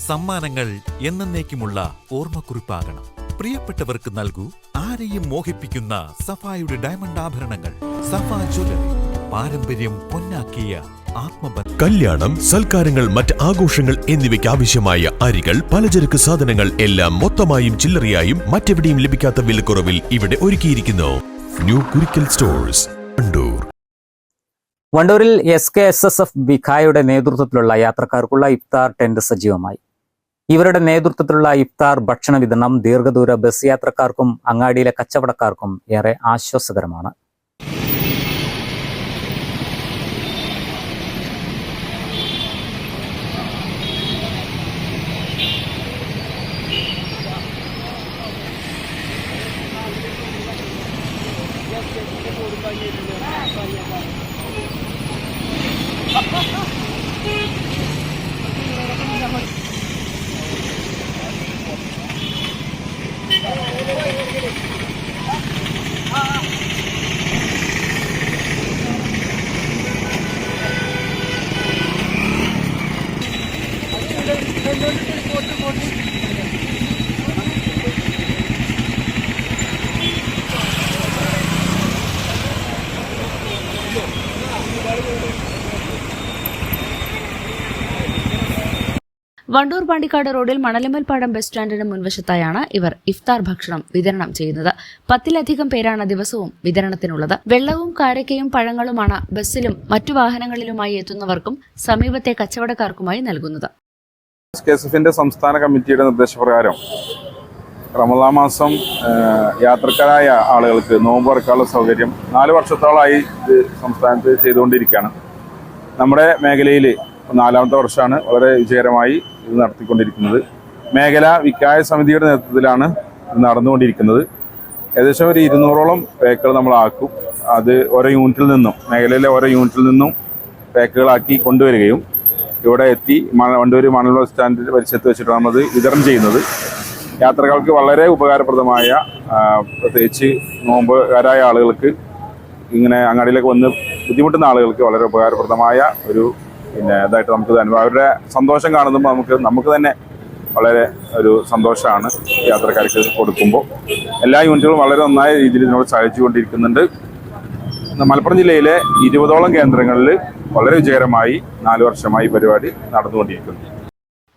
സമ്മാനങ്ങൾ എന്നേക്കുമുള്ള ഓർമ്മക്കുറിപ്പാകണം. പ്രിയപ്പെട്ടവർക്ക് നൽകൂ ആരെയും മോഹിപ്പിക്കുന്ന സഫായുടെ ഡയമണ്ട് ആഭരണങ്ങൾ. സഫ ജ്വല്ലറി, പാരമ്പര്യം പൊന്നാക്കിയ ആത്മബന്ധം. കല്യാണം, സൽക്കാരങ്ങൾ, മറ്റ് ആഘോഷങ്ങൾ എന്നിവയ്ക്ക് ആവശ്യമായ അരികൾ, പലചരക്ക് സാധനങ്ങൾ എല്ലാം മൊത്തമായും ചില്ലറയായും മറ്റെവിടെയും ലഭിക്കാത്ത വിലക്കുറവിൽ ഇവിടെ ഒരുക്കിയിരിക്കുന്നു. New Kurikkal stores, Wandoor. വണ്ടൂരിൽ SKSSF ബിഖായുടെ നേതൃത്വത്തിലുള്ള യാത്രക്കാർക്കുള്ള ഇഫ്താർ ടെന്റ് സജീവമായി. ഇവരുടെ നേതൃത്വത്തിലുള്ള ഇഫ്താർ ഭക്ഷണ വിതരണം ദീർഘദൂര ബസ് യാത്രക്കാർക്കും അങ്ങാടിയിലെ കച്ചവടക്കാർക്കും ഏറെ ആശ്വാസകരമാണ്. വണ്ടൂർ പാണ്ടിക്കാട് റോഡിൽ മണലിമൽപ്പാടം ബസ് സ്റ്റാൻഡിന് മുൻവശത്തായാണ് ഇവർ ഇഫ്താർ ഭക്ഷണം വിതരണം ചെയ്യുന്നത്. 10ലധികം പേരാണ് ദിവസവും വിതരണത്തിനുള്ളത്. വെള്ളവും കാരക്കയും പഴങ്ങളുമാണ് ബസ്സിലും മറ്റു വാഹനങ്ങളിലുമായി എത്തുന്നവർക്കും സമീപത്തെ കച്ചവടക്കാർക്കുമായി നൽകുന്നത്. SKSFന്റെ സംസ്ഥാന കമ്മിറ്റിയുടെ നിർദ്ദേശപ്രകാരം റമദാൻ മാസം യാത്രക്കാരായ ആളുകൾക്ക് നോമ്പ് തുറക്കാനുള്ള സൗകര്യം 4 വർഷത്തോളമായി ഇത് സംസ്ഥാനത്ത് ചെയ്തുകൊണ്ടിരിക്കുകയാണ്. നമ്മുടെ മേഖലയിൽ 4ാമത്തെ വർഷമാണ് വളരെ വിജയകരമായി ഇത് നടത്തിക്കൊണ്ടിരിക്കുന്നത്. മേഖല വിക്കായ സമിതിയുടെ നേതൃത്വത്തിലാണ് ഇത് നടന്നുകൊണ്ടിരിക്കുന്നത്. ഏകദേശം ഒരു 200ഓളം പാക്കുകൾ നമ്മളാക്കും. അത് ഓരോ യൂണിറ്റിൽ നിന്നും, മേഖലയിലെ ഓരോ യൂണിറ്റിൽ നിന്നും പാക്കുകളാക്കി കൊണ്ടുവരികയും ഇവിടെ എത്തി വണ്ടൂർ മണൽ ബസ് സ്റ്റാൻഡിൽ പരിസരത്ത് വെച്ചിട്ടാണ് നമ്മളത് വിതരണം ചെയ്യുന്നത്. യാത്രക്കാർക്ക് വളരെ ഉപകാരപ്രദമായ, പ്രത്യേകിച്ച് നോമ്പുകാരായ ആളുകൾക്ക്, ഇങ്ങനെ അങ്ങാടിയിലേക്ക് വന്ന് ബുദ്ധിമുട്ടുന്ന ആളുകൾക്ക് വളരെ ഉപകാരപ്രദമായ ഒരു ഇതായിട്ട് നമുക്ക് അവരുടെ സന്തോഷം കാണുമ്പോൾ നമുക്ക് തന്നെ വളരെ ഒരു സന്തോഷമാണ് യാത്രക്കാർക്ക് കൊടുക്കുമ്പോൾ. എല്ലാ യൂണിറ്റുകളും വളരെ നന്നായ രീതിയിൽ ഇതിനോട് സഹായിച്ചുകൊണ്ടിരിക്കുന്നുണ്ട്. മലപ്പുറം ജില്ലയിലെ 20ഓളം കേന്ദ്രങ്ങളിൽ വളരെ വിജയകരമായി 4 വർഷമായി പരിപാടി നടന്നുകൊണ്ടിരിക്കുന്നു.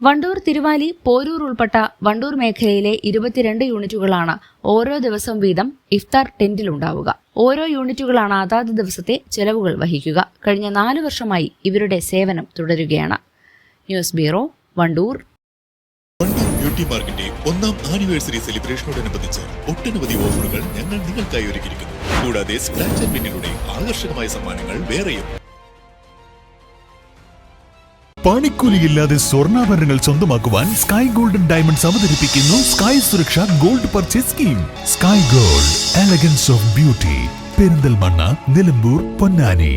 വണ്ടൂർ, തിരുവാലി, പോരൂർ ഉൾപ്പെട്ട വണ്ടൂർ മേഖലയിലെ 22 യൂണിറ്റുകളാണ് ഓരോ ദിവസം വീതം ഇഫ്താർ ടെന്റിലുണ്ടാവുക. ഓരോ യൂണിറ്റുകളാണ് അതാത് ദിവസത്തെ ചെലവുകൾ വഹിക്കുക. കഴിഞ്ഞ 4 വർഷമായി ഇവരുടെ സേവനം തുടരുകയാണ്. News bureau, Wandoor. Wandoor beauty പാർക്കിന്റെ 1ാം ആനിവേഴ്സറി സെലിബ്രേഷനോടനുബന്ധിച്ച് ഒട്ടനവധി ഓഫറുകൾ ഞങ്ങൾ നിങ്ങൾക്കായി ഒരുക്കിയിരിക്കുന്നു. കൂടാതെ സ്ക്രാച്ച് ആൻഡ് വിന്നിലൂടെ ആകർഷകമായ സമ്മാനങ്ങൾ വേറെയും. പണിക്കൂലിയില്ലാതെ സ്വർണ്ണാഭരണങ്ങൾ സ്വന്തമാക്കുവാൻ സ്കൈ ഗോൾഡൻ ഡയമണ്ട്സ് അവതരിപ്പിക്കുന്നു സ്കൈ സുരക്ഷ gold purchase scheme. Sky gold, elegance of beauty. Perinthalmanna, Nilambur, Ponnani.